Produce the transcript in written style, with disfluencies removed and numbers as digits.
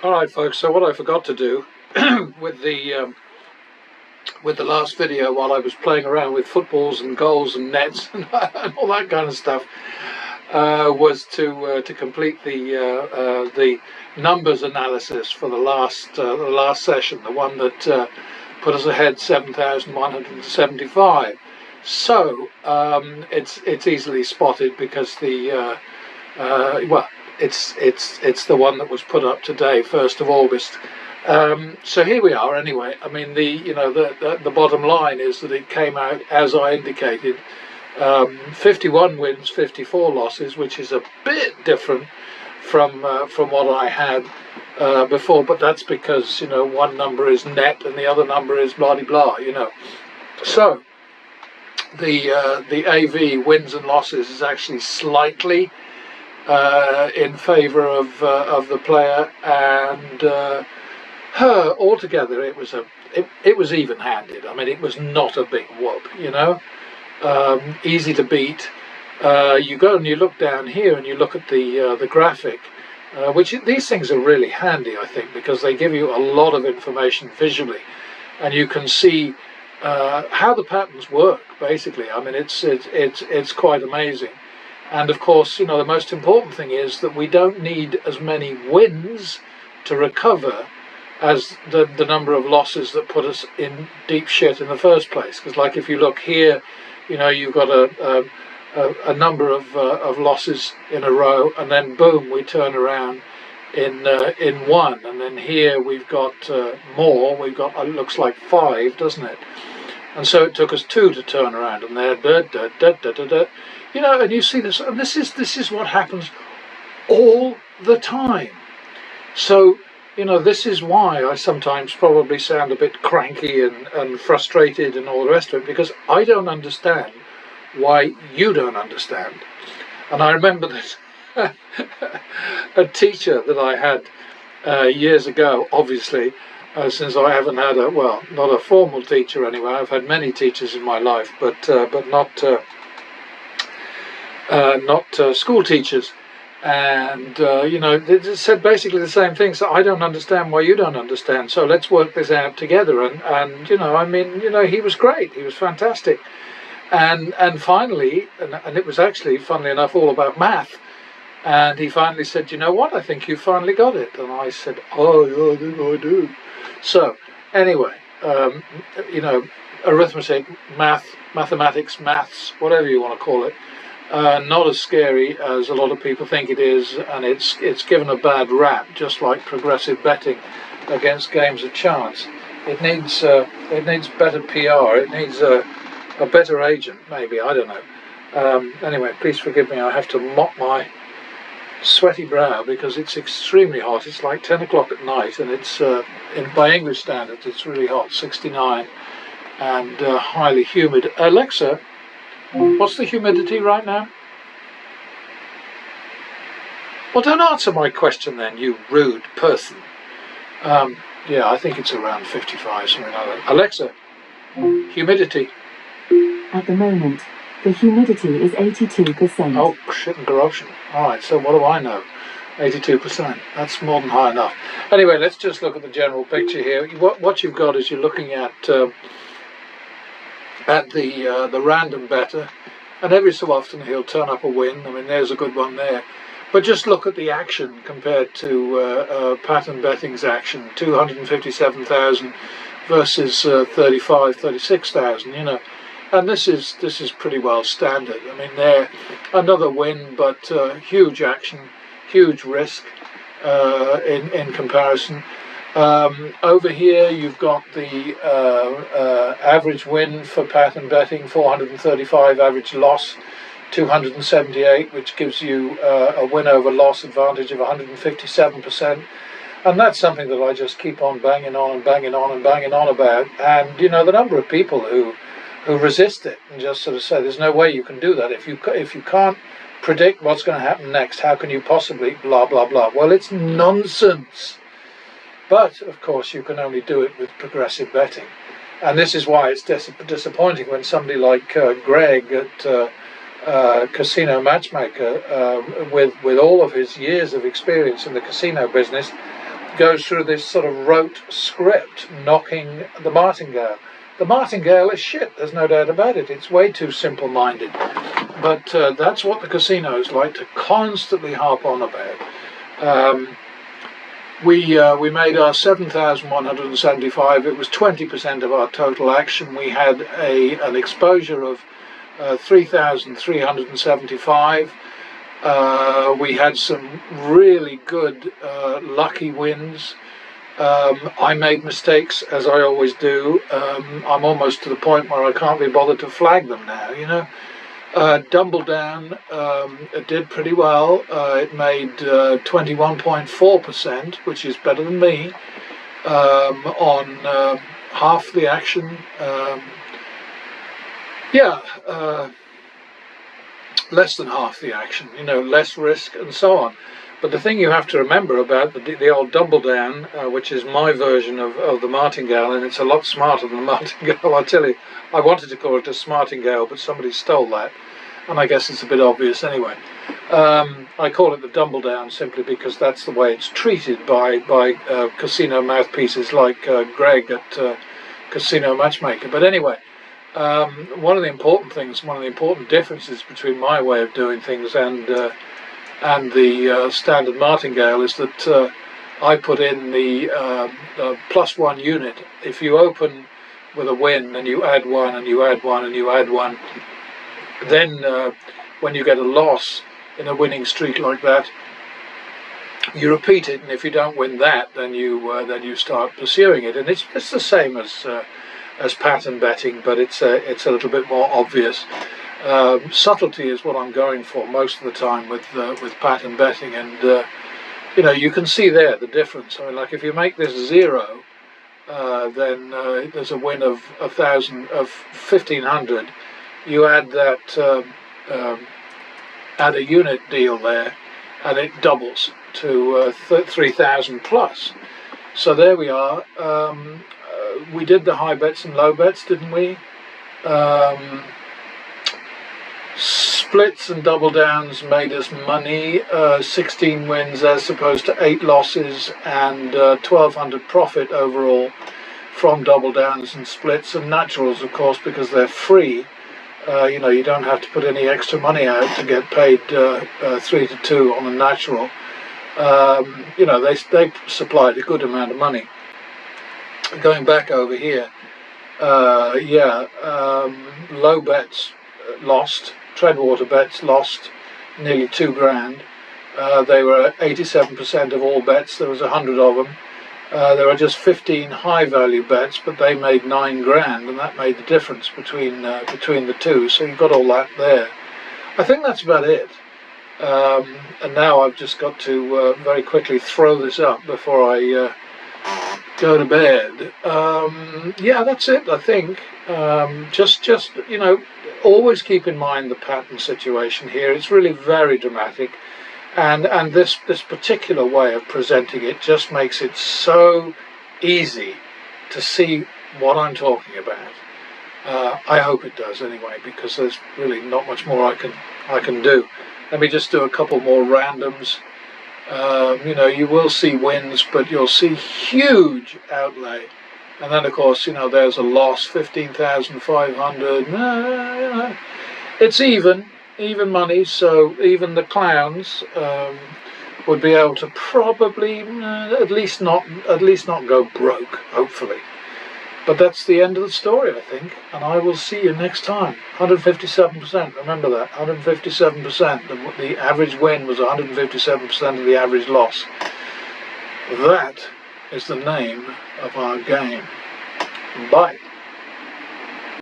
Alright folks, so what I forgot to do with the last video while I was playing around with footballs and goals and nets and all that kind of stuff was to complete the numbers analysis for the last session, the one that put us ahead 7,175. So it's easily spotted because the well, it's the one that was put up today, 1st of August. So here we are anyway. I mean, the bottom line is that it came out as I indicated, 51 wins, 54 losses, which is a bit different from what I had before, but that's because one number is net and the other number is blah blah, So the AV wins and losses is actually slightly in favour of the player, and altogether it was even-handed. I mean, it was not a big whoop, easy to beat. You go and you look down here and you look at the graphic, which these things are really handy, I think, because they give you a lot of information visually, and you can see how the patterns work. Basically, I mean, it's quite amazing. And of course, the most important thing is that we don't need as many wins to recover as the number of losses that put us in deep shit in the first place. Because, like, if you look here, you've got a number of losses in a row, and then boom, we turn around in one, and then here we've got more. We've got, it looks like 5, doesn't it? And so it took us 2 to turn around, and there, and you see this, and this is what happens all the time. So, this is why I sometimes probably sound a bit cranky and frustrated and all the rest of it, because I don't understand why you don't understand. And I remember that a teacher that I had years ago, obviously, since I haven't had not a formal teacher anyway. I've had many teachers in my life, but not school teachers, and they said basically the same thing. So I don't understand why you don't understand, so let's work this out together. And he was great, he was fantastic, and finally, and it was actually, funnily enough, all about math. And he finally said, you know what, I think you finally got it. And I said, oh yeah, I think I do. So anyway, arithmetic, mathematics, maths, whatever you want to call it, not as scary as a lot of people think it is, and it's given a bad rap, just like progressive betting against games of chance. It needs better PR. It needs a better agent, maybe. I don't know. Anyway, please forgive me. I have to mop my sweaty brow because it's extremely hot. It's like 10 o'clock at night, and it's by English standards it's really hot, 69, and highly humid. Alexa, what's the humidity right now? Well, don't answer my question then, you rude person. Yeah, I think it's around 55, something like that. Alexa, humidity. At the moment, the humidity is 82%. Oh, shit and corruption. Alright, so what do I know? 82%. That's more than high enough. Anyway, let's just look at the general picture here. What you've got is you're looking at the random better, and every so often he'll turn up a win. I mean, there's a good one there. But just look at the action compared to pattern betting's action, 257,000 versus 36,000, And this is pretty well standard. I mean, they're another win, but huge action, huge risk in comparison. Over here you've got the average win for pattern betting, 435, average loss 278, which gives you a win over loss advantage of 157%. And that's something that I just keep on banging on and banging on and banging on about. And the number of people who resist it and just sort of say there's no way you can do that. If you can't predict what's going to happen next, how can you possibly blah blah blah? Well, it's nonsense. But of course you can only do it with progressive betting, and this is why it's disappointing when somebody like Greg at Casino Matchmaker, with all of his years of experience in the casino business, goes through this sort of rote script knocking the martingale. The martingale is shit, there's no doubt about it. It's way too simple-minded. But that's what the casinos like to constantly harp on about. We made our 7,175. It was 20% of our total action. We had an exposure of 3,375. We had some really good lucky wins. I made mistakes, as I always do. I'm almost to the point where I can't be bothered to flag them now, you know. Dumbledown, it did pretty well. It made 21.4%, which is better than me, on half the action. Less than half the action, you know, less risk and so on. But the thing you have to remember about the old Dumbledown, which is my version of the martingale, and it's a lot smarter than the martingale, I tell you. I wanted to call it a smartingale, but somebody stole that, and I guess it's a bit obvious anyway. I call it the Dumbledown simply because that's the way it's treated by casino mouthpieces like Greg at Casino Matchmaker. But anyway, one of the important things, one of the important differences between my way of doing things and the standard martingale is that I put in the +1 unit. If you open with a win and you add one and you add one and you add one, then when you get a loss in a winning streak like that, you repeat it, and if you don't win that, then you start pursuing it. And it's the same as pattern betting, but it's a little bit more obvious. Subtlety is what I'm going for most of the time with pattern betting, and you know, you can see there the difference. I mean, like if you make this 0, then there's a win of 1,500. You add that, add a unit deal there, and it doubles to 3,000 plus. So there we are. We did the high bets and low bets, didn't we? Splits and double downs made us money, 16 wins as opposed to 8 losses, and 1,200 profit overall from double downs and splits, and naturals, of course, because they're free. You know, you don't have to put any extra money out to get paid 3 to 2 on a natural. You know, they supplied a good amount of money. Going back over here, low bets lost, Treadwater bets lost nearly 2 grand. They were 87% of all bets. There was 100 of them. There were just 15 high value bets, but they made 9 grand, and that made the difference between the two. So you've got all that there. I think that's about it. And now I've just got to very quickly throw this up before I go to bed. Yeah, that's it, I think. Just you know, always keep in mind the pattern situation here. It's really very dramatic, and this particular way of presenting it just makes it so easy to see what I'm talking about. I hope it does anyway, because there's really not much more I can do. Let me just do a couple more randoms. You know, you will see wins, but you'll see huge outlay. And then, of course, you know, there's a loss, 15,500. You know, it's even money, so even the clowns would be able to probably at least not go broke, hopefully. But that's the end of the story, I think, and I will see you next time. 157%, remember that, 157%. The average win was 157% of the average loss. That is the name of our game. Bye.